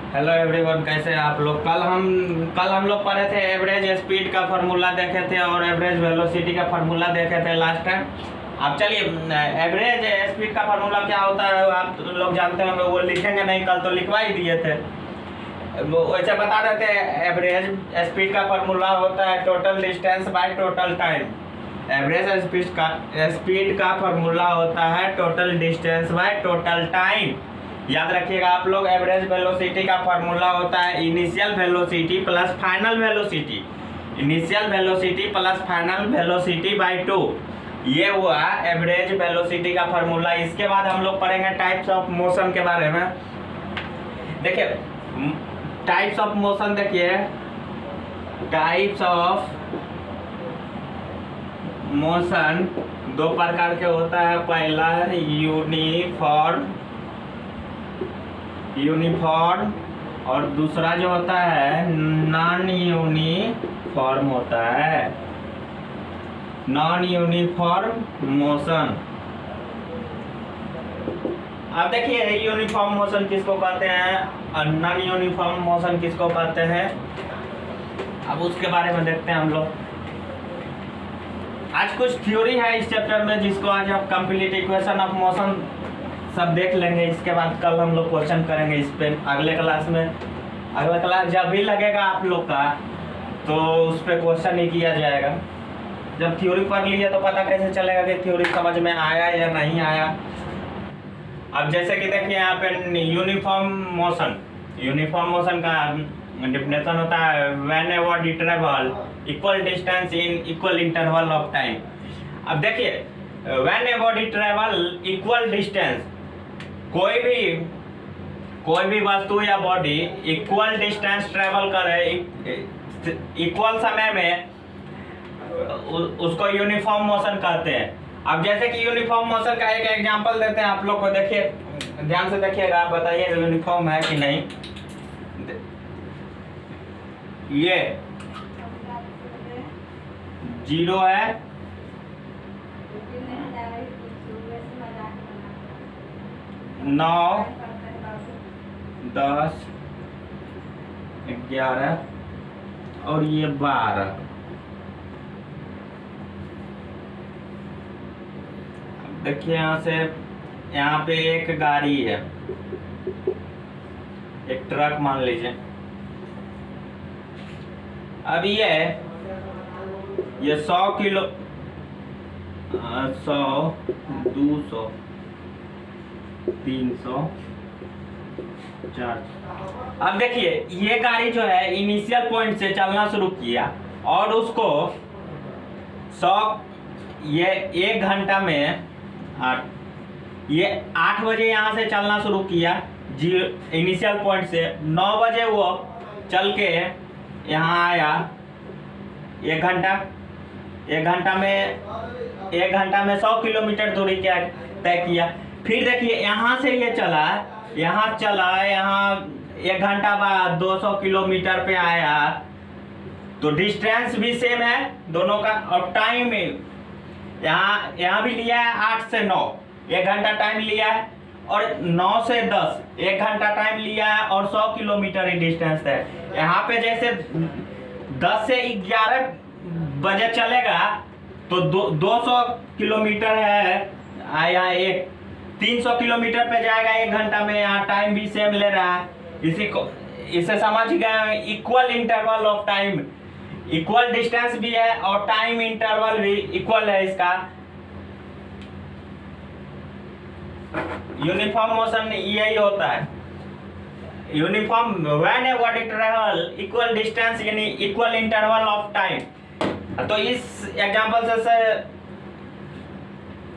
Hello everyone, कैसे हैं आप लोग। कल हम लोग पढ़े थे एवरेज स्पीड का फार्मूला देखे थे और एवरेज वेलोसिटी का फार्मूला देखे थे लास्ट टाइम। अब चलिए, एवरेज स्पीड का फार्मूला क्या होता है आप लोग जानते होंगे, वो लिखेंगे नहीं, कल तो लिखवा ही दिए थे। वैसे बता देते हैं, एवरेज स्पीड का फार्मूला होता है total distance by total time. Average speed का फार्मूला होता है total distance by total time. याद रखिएगा आप लोग, एवरेज वेलोसिटी का फार्मूला होता है initial velocity plus final velocity. Initial velocity plus final velocity bye 2, ये हुआ एवरेज वेलोसिटी का फार्मूला। इसके बाद हम लोग पढ़ेंगे टाइप्स ऑफ मोशन के बारे में। देखिए, टाइप्स ऑफ मोशन, देखिए टाइप्स ऑफ मोशन दो प्रकार के होता है। पहला यूनिफॉर्म और दूसरा जो होता है नॉन यूनिफॉर्म होता है। Non uniform motion. अब देखिए, यूनिफॉर्म मोशन किसको कहते हैं और नॉन यूनिफॉर्म मोशन किसको कहते हैं, अब उसके बारे में देखते हैं हम लोग। आज कुछ थ्योरी है इस चैप्टर में, जिसको आज हम कंप्लीट इक्वेशन ऑफ मोशन सब देख लेंगे। इसके बाद कल हम लोग क्वेश्चन करेंगे इस पे। अगले क्लास जब भी लगेगा आप लोग का, तो उस पर क्वेश्चन ही किया जाएगा। जब थ्योरी पढ़ लिया तो पता कैसे चलेगा कि थ्योरी समझ में आया या नहीं आया। अब जैसे कि देखिए यहाँ पे यूनिफॉर्म मोशन का डिफिनेशन होता है when a body travel equal distance in equal interval of time. अब देखिए, when a body travel equal distance, कोई भी वस्तु या बॉडी इक्वल डिस्टेंस ट्रेवल करे इक्वल समय में, उसको यूनिफॉर्म मोशन कहते हैं। अब जैसे कि यूनिफॉर्म मोशन का एक एग्जांपल देते हैं आप लोग को। देखिए, ध्यान से देखिएगा, आप बताइए यूनिफॉर्म है कि नहीं। ये 0 है, 9, 10, 11 और ये 12। देखिए यहाँ पे एक गाड़ी है, एक ट्रक मान लीजिए। अब ये 100 किलो, 100, 200, 300, 400। अब देखिए, ये गाड़ी जो है इनिशियल पॉइंट से चलना शुरू किया और उसको 100, ये 1 घंटा में 8 बजे यहाँ से चलना शुरू किया इनिशियल पॉइंट से। 9 बजे वो चल के यहाँ आया। 1 घंटा में 100 किलोमीटर दूरी तय किया। फिर देखिए, यहाँ से ये चला, यहाँ 1 घंटा बाद 200 किलोमीटर पे आया। तो डिस्टेंस भी सेम है दोनों का, और टाइम यहाँ भी लिया है 8 से 9, 1 घंटा टाइम लिया है, और 9 से 10 1 घंटा टाइम लिया है, और 100 किलोमीटर ही डिस्टेंस है। यहाँ पे जैसे 10 से 11 बजे चलेगा तो 200 किलोमीटर है, यहाँ 300 किलोमीटर पे जाएगा 1 घंटा में। यहाँ टाइम भी सेम ले रहा है। इसे समझ गए, equal interval of time, equal distance भी है और टाइम इंटरवल भी इक्वल है इसका। यूनिफॉर्म मोशन यही होता है। Uniform when a body travel equal distance यानी इक्वल इंटरवल ऑफ टाइम। तो इस एग्जांपल से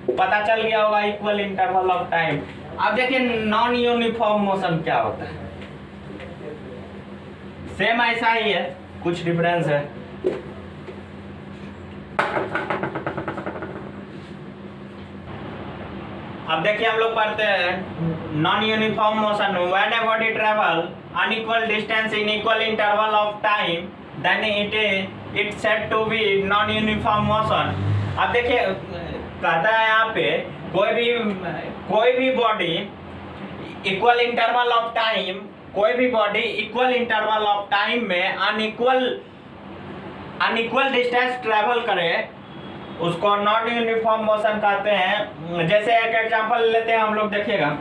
पता चल गया होगा इक्वल इंटरवल ऑफ टाइम। अब देखिए, नॉन यूनिफॉर्म मोशन क्या होता है। सेम ऐसा ही है, कुछ डिफरेंस है। अब देखिए, हम लोग पढ़ते हैं non uniform motion when a body travel unequal distance in equal interval of time, then it said to be non uniform motion. अब देखिए, कहता है यहाँ पे कोई भी body equal interval of time, कोई भी body equal interval of time में अनइक्वल डिस्टेंस ट्रेवल करे उसको नॉन यूनिफॉर्म मोशन कहते हैं। जैसे एक एग्जांपल लेते हैं हम लोग, देखिएगा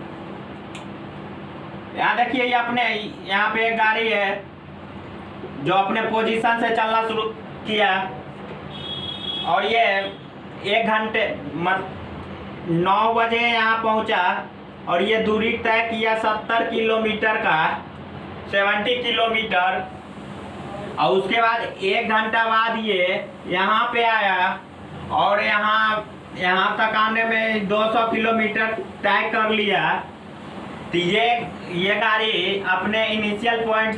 यहाँ देखिए, ये अपने यहाँ पे एक गाड़ी है जो अपने पोजीशन से चलना शुरू किया और ये 1 घंटे 9 बजे यहाँ पहुँचा और ये दूरी तय किया 70 किलोमीटर का, 70 किलोमीटर। और उसके बाद 1 घंटा बाद ये यहाँ पे आया और यहाँ तक आने में 200 किलोमीटर तय कर लिया। तो ये गाड़ी अपने इनिशियल पॉइंट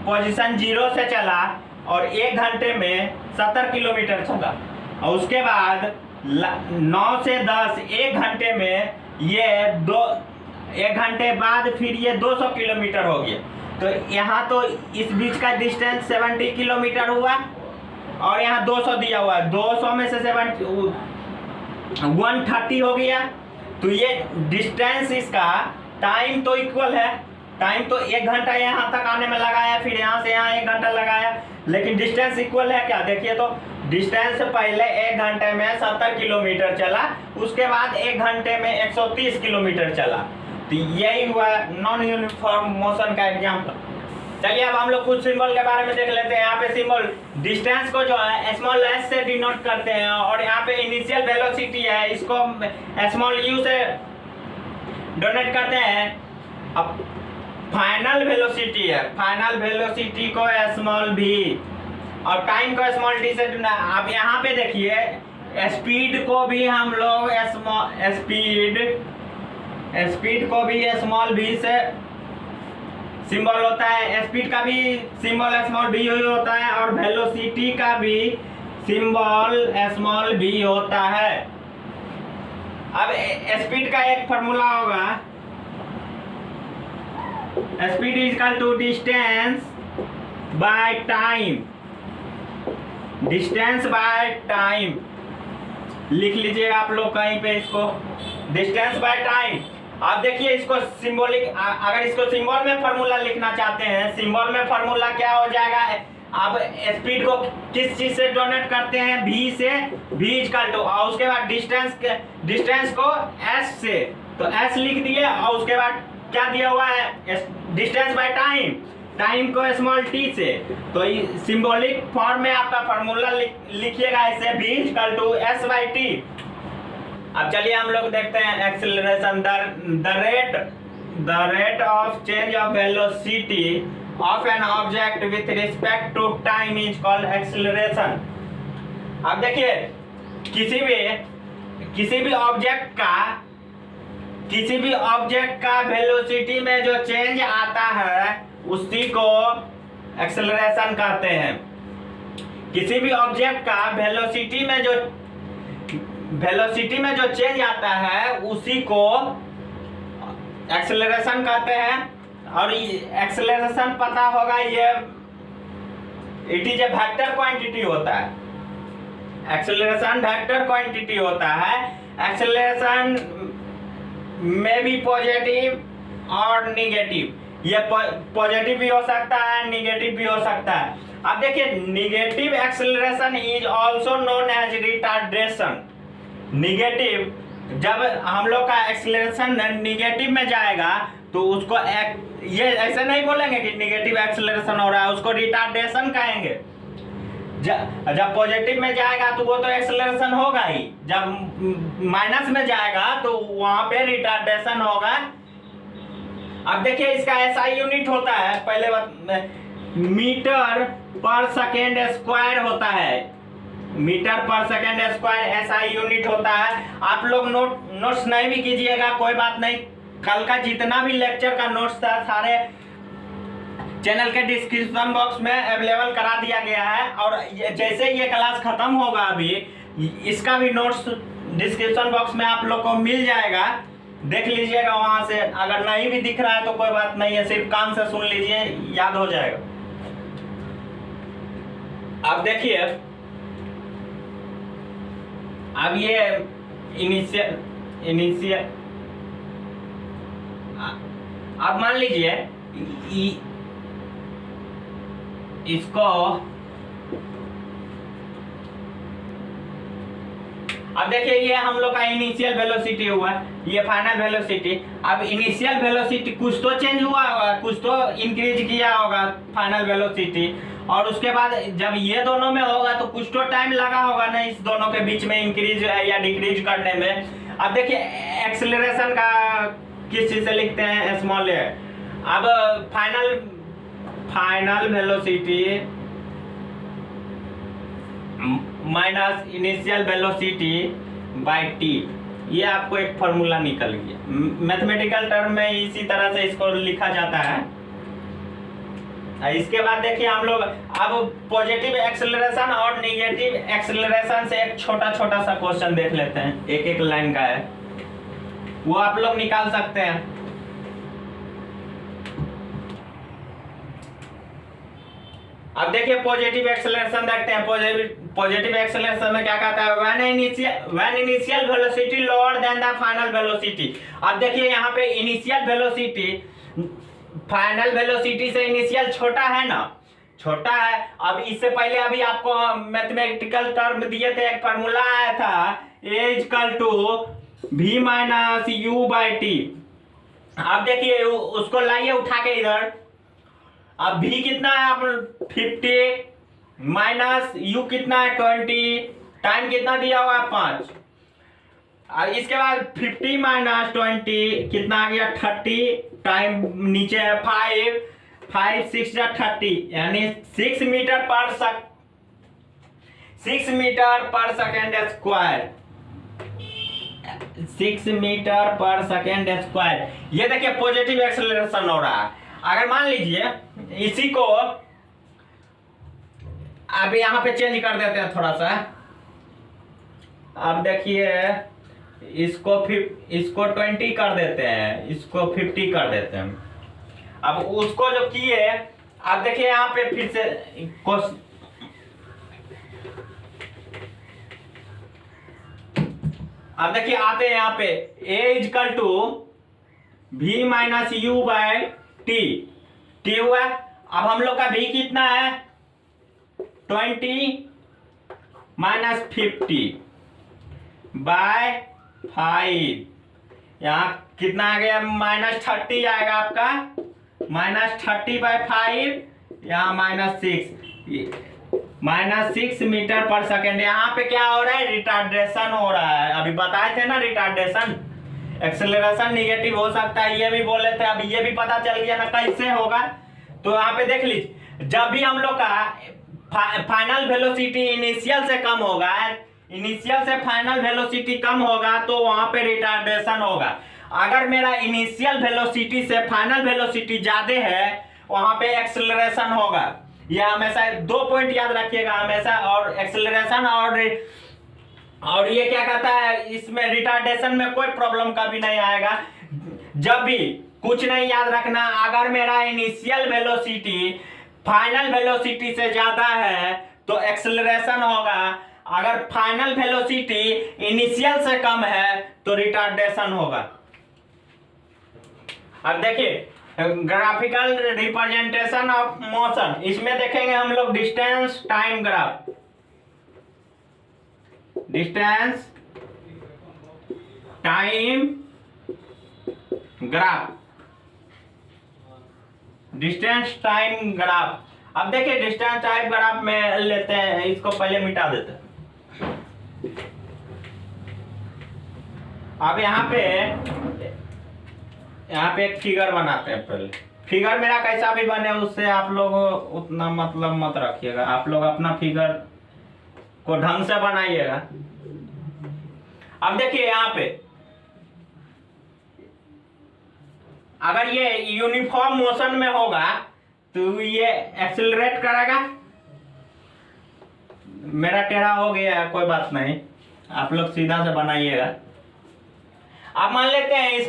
पोजीशन 0 से चला और 1 घंटे में 70 किलोमीटर चला और उसके बाद 9 से 10 1 घंटे में ये 1 घंटे बाद फिर ये 200 किलोमीटर हो गया। तो यहाँ तो इस बीच का डिस्टेंस 70 किलोमीटर हुआ और यहाँ 200 दिया हुआ है, 200 में से 130 हो गया। तो ये डिस्टेंस इसका टाइम तो इक्वल है, टाइम तो 1 घंटा यहाँ तक आने में लगाया, फिर यहाँ से यहाँ 1 घंटा लगाया, लेकिन डिस्टेंस इक्वल है क्या? देखिए तो डिस्टेंस पहले 1 घंटे में 70 किलोमीटर चला, उसके बाद 1 घंटे में 130 किलोमीटर चला। तो यही हुआ नॉन यूनिफॉर्म मोशन का एग्जाम्पल। चलिए अब हम लोग कुछ सिंबल के बारे में देख लेते हैं। यहाँ पे सिंबल डिस्टेंस को जो है स्मॉल एस से डिनोट करते हैं और यहाँ पे इनिशियल वेलोसिटी है, इसको स्मॉल यू से डोनेट करते हैं। अब फाइनल वेलोसिटी है, फाइनल वेलोसिटी को स्मॉल भी और टाइम को स्मॉल टी से। अब यहाँ पे देखिए स्पीड को भी हम लोग स्पीड को भी स्मॉल भी से सिंबल होता है, स्पीड का भी सिंबल स्मॉल भी होता है और वेलोसिटी का भी सिंबल स्मॉल भी होता है। अब स्पीड का एक फॉर्मूला होगा, speed is equal to distance by time, distance by time लिख लीजिए आप लोग कहीं पे इसको, डिस्टेंस बाय टाइम। आप देखिए इसको सिंबॉलिक, अगर इसको सिंबल में फॉर्मूला लिखना चाहते हैं, सिंबल में फॉर्मूला क्या हो जाएगा? आप स्पीड को किस चीज से डोनेट करते हैं? v से, v इक्वल टू और उसके बाद डिस्टेंस को s से, तो s लिख दिए और उसके बाद क्या दिया हुआ है? डिस्टेंस बाय टाइम, टाइम को स्मॉल t से। तो सिंबॉलिक फॉर्म में आपका फॉर्मूला लिखिएगा इसे v equal to s by T. अब चलिए हम लोग देखते हैं acceleration. The rate of change of velocity of an object with respect to time is called acceleration. अब देखिए किसी भी ऑब्जेक्ट का वेलोसिटी में जो चेंज आता है उसी को एक्सेलरेशन कहते हैं। किसी भी ऑब्जेक्ट का वेलोसिटी में जो चेंज आता है उसी को एक्सेलरेशन कहते हैं। और एक्सेलरेशन पता होगा, ये it is a vector quantity होता है, एक्सेलरेशन वेक्टर क्वांटिटी होता है। एक्सेलरेशन में भी पॉजिटिव और निगेटिव, ये पॉजिटिव भी हो सकता है, निगेटिव भी हो सकता है। अब देखिए negative acceleration is also known as retardation. Negative, जब हम लोग का एक्सेलरेशन निगेटिव में जाएगा तो उसको ये ऐसे नहीं बोलेंगे कि निगेटिव एक्सेलरेशन हो रहा है, उसको रिटार्डेशन कहेंगे। जब पॉजिटिव में जाएगा तो वो तो एक्सेलरेशन होगा ही, जब माइनस में जाएगा तो वहां पे रिटार्डेशन होगा। अब देखिए इसका एसआई यूनिट होता है, पहले मीटर पर सेकेंड स्क्वायर होता है, मीटर पर सेकेंड स्क्वायर एसआई यूनिट होता है। आप लोग नोट्स नहीं भी कीजिएगा कोई बात नहीं, कल का जितना भी लेक्चर का नोट्स था सारे चैनल के डिस्क्रिप्शन बॉक्स में अवेलेबल करा दिया गया है। और जैसे ये क्लास खत्म होगा अभी इसका भी नोट्स डिस्क्रिप्शन बॉक्स में आप लोग को मिल जाएगा, देख लीजिएगा वहां से। अगर नहीं भी दिख रहा है तो कोई बात नहीं है, सिर्फ कान से सुन लीजिए, याद हो जाएगा। अब देखिए अब ये अब मान लीजिए इसको, अब देखिए ये हम लोग का इनिशियल वेलोसिटी हुआ, ये फाइनल वेलोसिटी। अब इनिशियल वेलोसिटी कुछ तो चेंज हुआ होगा, कुछ तो इंक्रीज किया होगा फाइनल वेलोसिटी, और उसके बाद जब ये दोनों में होगा तो कुछ तो टाइम लगा होगा ना इस दोनों के बीच में इंक्रीज या डिक्रीज करने में। अब देखिए एक्सेलरेशन का किस चीज से लिखते हैं, स्मॉल ए। अब final velocity minus initial velocity bye T, ये आपको एक फॉर्मूला निकल गया। मैथमेटिकल टर्म में इसी तरह से इसको लिखा जाता है। इसके बाद देखिए हम लोग अब पॉजिटिव एक्सेलरेशन और नेगेटिव एक्सेलरेशन से एक छोटा छोटा सा क्वेश्चन देख लेते हैं, एक एक लाइन का है, वो आप लोग निकाल सकते हैं। अब देखिए पॉजिटिव एक्सेलरेशन देखते हैं। पॉजिटिव एक्सेलरेशन में क्या कहता है, when initial velocity lower than the final velocity. अब देखिए यहाँ पे इनिशियल वेलोसिटी फाइनल वेलोसिटी से इनिशियल छोटा है ना, छोटा है। अब इससे पहले अभी आपको मैथमेटिकल टर्म दिए थे, एक फार्मूला आया था a equal to v minus u by T. अब देखिए उसको लाइए उठा के इधर। अब v कितना है आप 50 माइनस u कितना है 20, टाइम कितना दिया हुआ है 5। और इसके बाद 50 माइनस 20 कितना आ गया 30, टाइम नीचे है 5 6 या 30, यानी 6 मीटर पर सेकेंड स्क्वायर, 6 मीटर पर सेकेंड स्क्वायर। ये देखिए पॉजिटिव एक्सेलरेशन हो रहा है। अगर मान लीजिए इसी को अब यहाँ पे चेंज कर देते हैं थोड़ा सा। अब देखिए इसको 20 कर देते हैं, इसको 50 कर देते हैं। अब उसको जो किए, अब देखिए यहाँ पे फिर से अब देखिए आते हैं यहाँ पे a equal to v minus U by T हुआ। अब हम लोग का v कितना है 20 माइनस 50 बाय 5, यहाँ कितना आ गया -30 आएगा आपका, -30 बाय 5, यहाँ -6 मीटर पर सेकेंड। यहाँ पे क्या हो रहा है, रिटार्डेशन हो रहा है। अभी बताए थे ना रिटार्डेशन, एक्सेलरेशन निगेटिव हो सकता है, ये भी बोले थे। अब ये भी पता चल गया ना कैसे होगा। तो यहाँ पे देख लीजिए, जब भी हम लोग का फाइनल वेलोसिटी इनिशियल से कम होगा, इनिशियल से फाइनल वेलोसिटी कम होगा तो वहां पे रिटार्डेशन होगा। अगर मेरा इनिशियल वेलोसिटी से फाइनल वेलोसिटी ज्यादा है वहां पे एक्सेलरेशन होगा। यह हमेशा 2 पॉइंट याद रखिएगा हमेशा, और एक्सेलरेशन और ये क्या कहता है, इसमें रिटार्डेशन में कोई प्रॉब्लम कभी नहीं आएगा। जब भी कुछ नहीं याद रखना, अगर मेरा इनिशियल वेलोसिटी फाइनल वेलोसिटी से ज्यादा है तो एक्सेलरेशन होगा, अगर फाइनल वेलोसिटी इनिशियल से कम है तो रिटार्डेशन होगा। अब देखिए ग्राफिकल रिप्रेजेंटेशन ऑफ मोशन, इसमें देखेंगे हम लोग distance time graph, distance time graph, distance time graph. अब देखिए डिस्टेंस टाइम ग्राफ में लेते हैं, इसको पहले मिटा देते हैं। अब यहाँ पे एक फिगर बनाते हैं। पहले फिगर मेरा कैसा भी बने उससे आप लोग उतना मतलब मत रखिएगा, आप लोग अपना फिगर को ढंग से बनाइएगा। अब देखिए यहाँ पे अगर ये यूनिफॉर्म मोशन में होगा तो ये एक्सेलरेट करेगा। मेरा टेढ़ा हो गया है, कोई बात नहीं, आप लोग सीधा से बनाइएगा। अब मान लेते हैं इस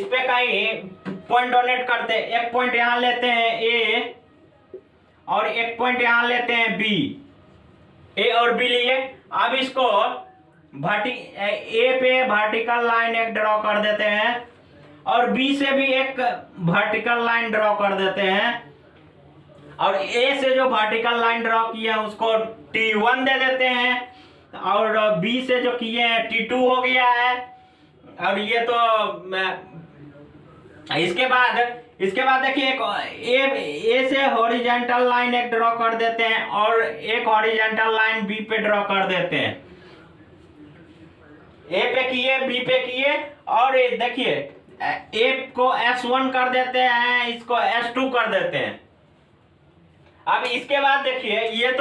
पे कहीं पॉइंट डोनेट करते हैं, एक पॉइंट यहां लेते हैं ए और एक पॉइंट यहां लेते हैं बी, ए और बी लिए। अब इसको ए पे वर्टिकल लाइन एक ड्रॉ कर देते हैं और बी से भी एक वर्टिकल लाइन ड्रॉ कर देते हैं, और ए से जो वर्टिकल लाइन ड्रॉ किया है उसको T1 दे देते हैं, और बी से जो किए हैं T2 हो गया है। और ये तो इसके बाद देखिए ए से हॉरिजॉन्टल लाइन एक ड्रॉ कर देते हैं और एक हॉरिजॉन्टल लाइन बी पे ड्रॉ कर देते हैं। ए पे किए, बी पे किए, और देखिए ए को S1 कर देते हैं, इसको S2 कर देते हैं। अब इसके बाद देखिए ये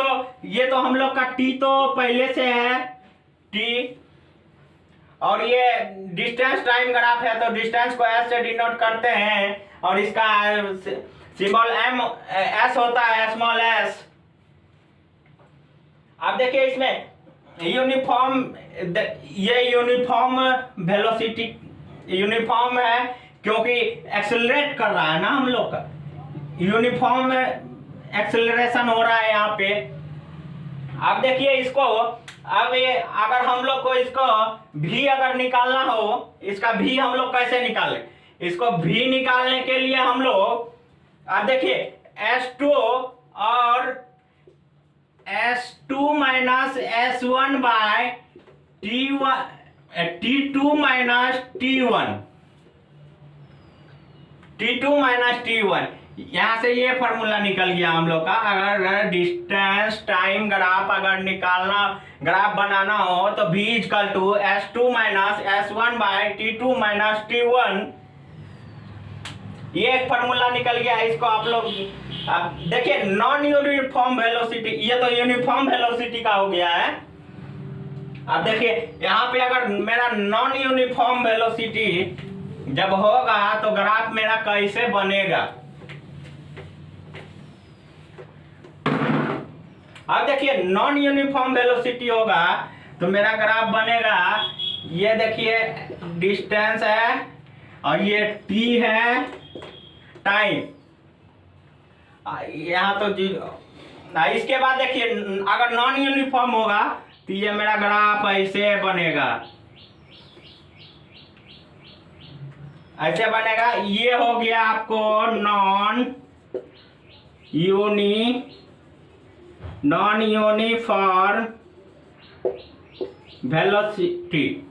तो हम लोग का T तो पहले से है T, और ये डिस्टेंस टाइम ग्राफ है तो डिस्टेंस को S से डिनोट करते हैं, और इसका सिंबल S होता है, स्मॉल s। अब देखिए इसमें ये यूनिफॉर्म वेलोसिटी यूनिफॉर्म है, क्योंकि एक्सेलरेट कर रहा है ना हम लोग का, यूनिफॉर्म एक्सेलरेशन हो रहा है यहाँ पे। अब देखिए इसको, अब ये अगर हम लोग को इसको भी अगर निकालना हो, इसका भी हम लोग कैसे निकालें? इसको भी निकालने के लिए हम लोग, अब देखिए S2 और S2 minus S1 by T2 minus T1, यहां से ये फॉर्मूला निकल गया हम लोग का। अगर डिस्टेंस टाइम ग्राफ अगर निकालना, ग्राफ बनाना हो तो V equal to S2 minus S1 by T2 minus T1, ये एक फॉर्मूला निकल गया। इसको आप लोग अब देखिए नॉन यूनिफॉर्म वेलोसिटी, ये तो यूनिफॉर्म वेलोसिटी का हो गया है। अब देखिए यहाँ पे अगर मेरा नॉन यूनिफॉर्म वेलोसिटी जब होगा तो ग्राफ मेरा कैसे बनेगा? अब देखिए नॉन यूनिफॉर्म वेलोसिटी होगा तो मेरा ग्राफ बनेगा, ये देखिए डिस्टेंस है और ये T है टाइम, यहाँ तो इसके बाद देखिए अगर नॉन यूनिफॉर्म होगा तो ये मेरा ग्राफ ऐसे बनेगा, ऐसे बनेगा। ये हो गया आपको नॉन यूनिफॉर्म वेलोसिटी।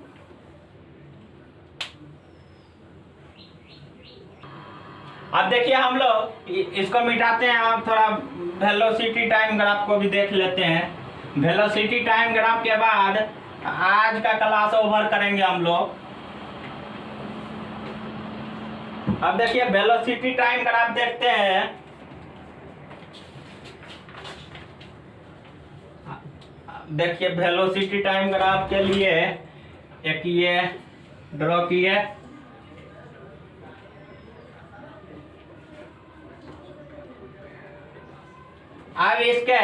अब देखिए हम लोग इसको मिटाते हैं, अब थोड़ा वेलोसिटी टाइम ग्राफ को भी देख लेते हैं। वेलोसिटी टाइम ग्राफ के बाद आज का क्लास ओवर करेंगे हम लोग। अब देखिए वेलोसिटी टाइम ग्राफ देखते हैं। देखिए वेलोसिटी टाइम ग्राफ के लिए एक ये ड्रॉ किए, अब इसके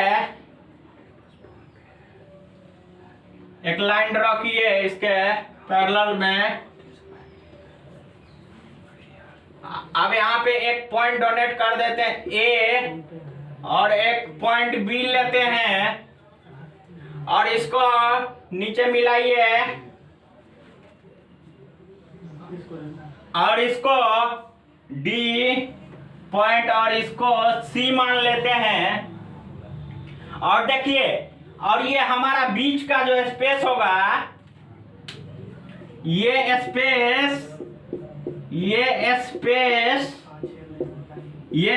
एक लाइन ड्रॉ किए इसके पैरेलल में। अब यहाँ पे एक पॉइंट डोनेट कर देते हैं ए, और एक पॉइंट बी लेते हैं और इसको नीचे मिलाइए और इसको डी पॉइंट और इसको सी मान लेते हैं। और देखिए, और ये हमारा बीच का जो स्पेस होगा, ये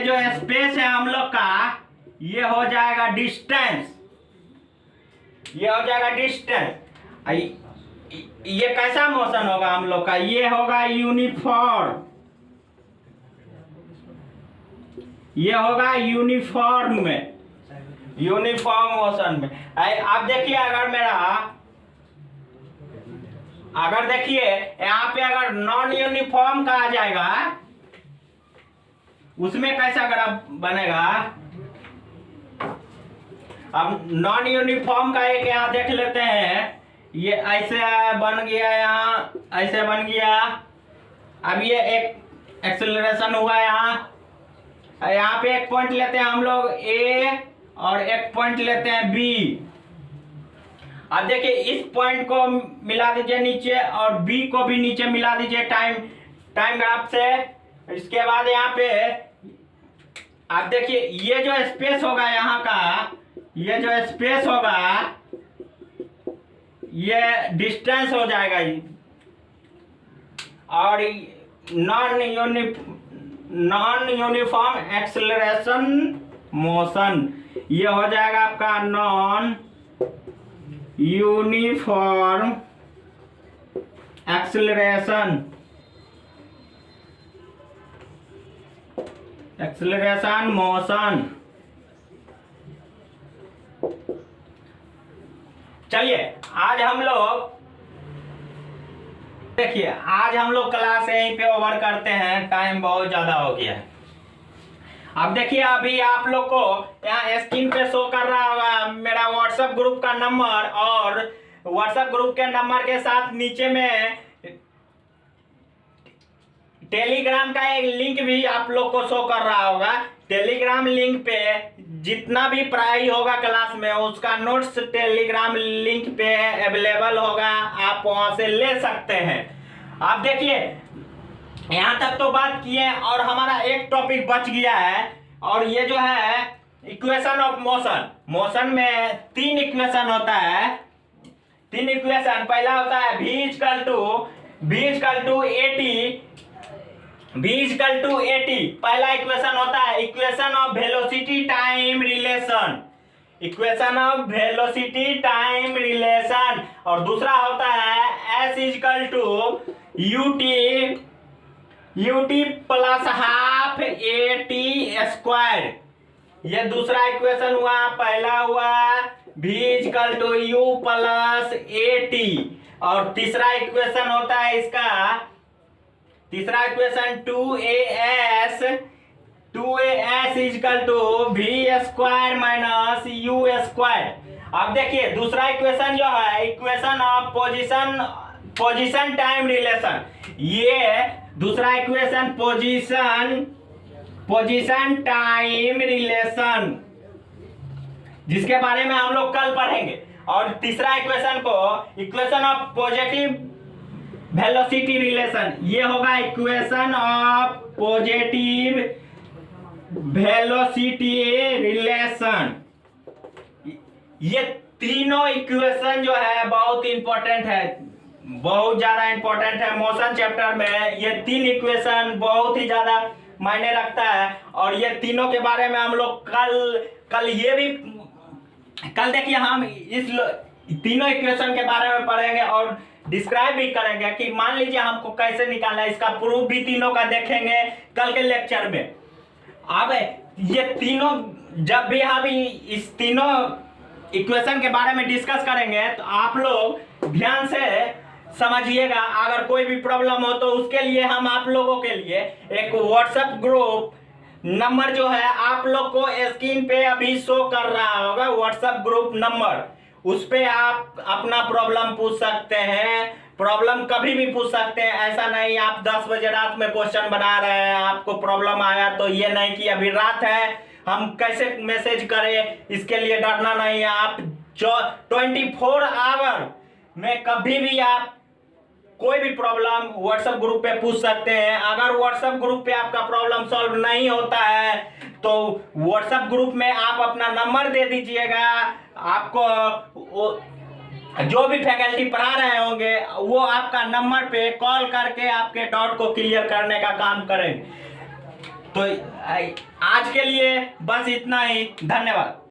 जो स्पेस है हम लोग का, ये हो जाएगा डिस्टेंस, ये हो जाएगा डिस्टेंस। ये कैसा मोशन होगा हम लोग का? ये होगा यूनिफॉर्म, ये होगा यूनिफॉर्म में, यूनिफॉर्म मोशन में। आप देखिए अगर देखिए यहाँ पे अगर नॉन यूनिफॉर्म का आ जाएगा, उसमें कैसा ग्राफ बनेगा? अब नॉन यूनिफॉर्म का एक यहाँ देख लेते हैं, ये ऐसे बन गया, यहाँ ऐसे बन गया। अब ये एक एक्सेलरेशन हुआ यहाँ पे एक पॉइंट लेते हैं हम लोग ए और एक पॉइंट लेते हैं बी। अब देखिए इस पॉइंट को मिला दीजिए नीचे और बी को भी नीचे मिला दीजिए टाइम ग्राफ से। इसके बाद यहाँ पे आप देखिए ये जो स्पेस होगा यहाँ का, ये जो स्पेस होगा ये डिस्टेंस हो जाएगा ये, और नॉन यूनिफॉर्म एक्सेलरेशन मोशन ये हो जाएगा आपका नॉन यूनिफॉर्म एक्सेलरेशन मोशन। चलिए आज हम लोग देखिए, आज हम लोग क्लास यहीं पे ओवर करते हैं, टाइम बहुत ज्यादा हो गया है। अब देखिए अभी आप लोग को यहाँ स्क्रीन पे शो कर रहा होगा मेरा व्हाट्सएप ग्रुप का नंबर, और व्हाट्सएप ग्रुप के नंबर के साथ नीचे में टेलीग्राम का एक लिंक भी आप लोग को शो कर रहा होगा। टेलीग्राम लिंक पे जितना भी पढ़ाई होगा क्लास में उसका नोट्स टेलीग्राम लिंक पे अवेलेबल होगा, आप वहां से ले सकते हैं। आप देखिए यहाँ तक तो बात किए और हमारा एक टॉपिक बच गया है, और ये जो है इक्वेशन ऑफ मोशन। मोशन में 3 इक्वेशन होता है, 3 इक्वेशन। पहला होता है v इक्वल टू AT, पहला इक्वेशन होता है equation of velocity time relation, equation of velocity time relation. और दूसरा होता है S equal to UT plus half AT square, ये दूसरा इक्वेशन हुआ। पहला हुआ v equal to U plus AT, और तीसरा इक्वेशन होता है इसका, तीसरा equation 2AS equal to V square minus U square. अब देखिए दूसरा इक्वेशन जो है equation of position time relation, ये दूसरा इक्वेशन पोजीशन टाइम रिलेशन, जिसके बारे में हम लोग कल पढ़ेंगे। और तीसरा इक्वेशन को equation of positive velocity relation, ये होगा equation of positive velocity relation. ये तीनों इक्वेशन जो है बहुत इंपॉर्टेंट है, बहुत ज्यादा इंपॉर्टेंट है मोशन चैप्टर में। ये 3 इक्वेशन बहुत ही ज्यादा मायने रखता है, और ये तीनों के बारे में हम लोग कल ये भी कल देखिए हम इस तीनों इक्वेशन के बारे में पढ़ेंगे और डिस्क्राइब भी करेंगे कि मान लीजिए हमको कैसे निकालना है, इसका प्रूफ भी तीनों का देखेंगे कल के लेक्चर में। अब ये तीनों जब भी हम इस तीनों इक्वेशन के बारे में डिस्कस करेंगे तो आप लोग ध्यान से समझिएगा। अगर कोई भी प्रॉब्लम हो तो उसके लिए हम आप लोगों के लिए एक व्हाट्सएप ग्रुप नंबर जो है आप लोग को स्क्रीन पे अभी शो कर रहा होगा, व्हाट्सएप ग्रुप नंबर, उस पे आप अपना प्रॉब्लम पूछ सकते हैं। प्रॉब्लम कभी भी पूछ सकते हैं, ऐसा नहीं आप 10 बजे रात में क्वेश्चन बना रहे हैं आपको प्रॉब्लम आया तो ये नहीं कि अभी रात है हम कैसे मैसेज करें, इसके लिए डरना नहीं है। आप 24 आवर में कभी भी आप कोई भी प्रॉब्लम व्हाट्सएप ग्रुप पे पूछ सकते हैं। अगर व्हाट्सएप ग्रुप पे आपका प्रॉब्लम सॉल्व नहीं होता है तो व्हाट्सएप ग्रुप में आप अपना नंबर दे दीजिएगा, आपको जो भी फैकल्टी पढ़ा रहे होंगे वो आपका नंबर पे कॉल करके आपके डाउट को क्लियर करने का काम करेंगे। तो आज के लिए बस इतना ही, धन्यवाद।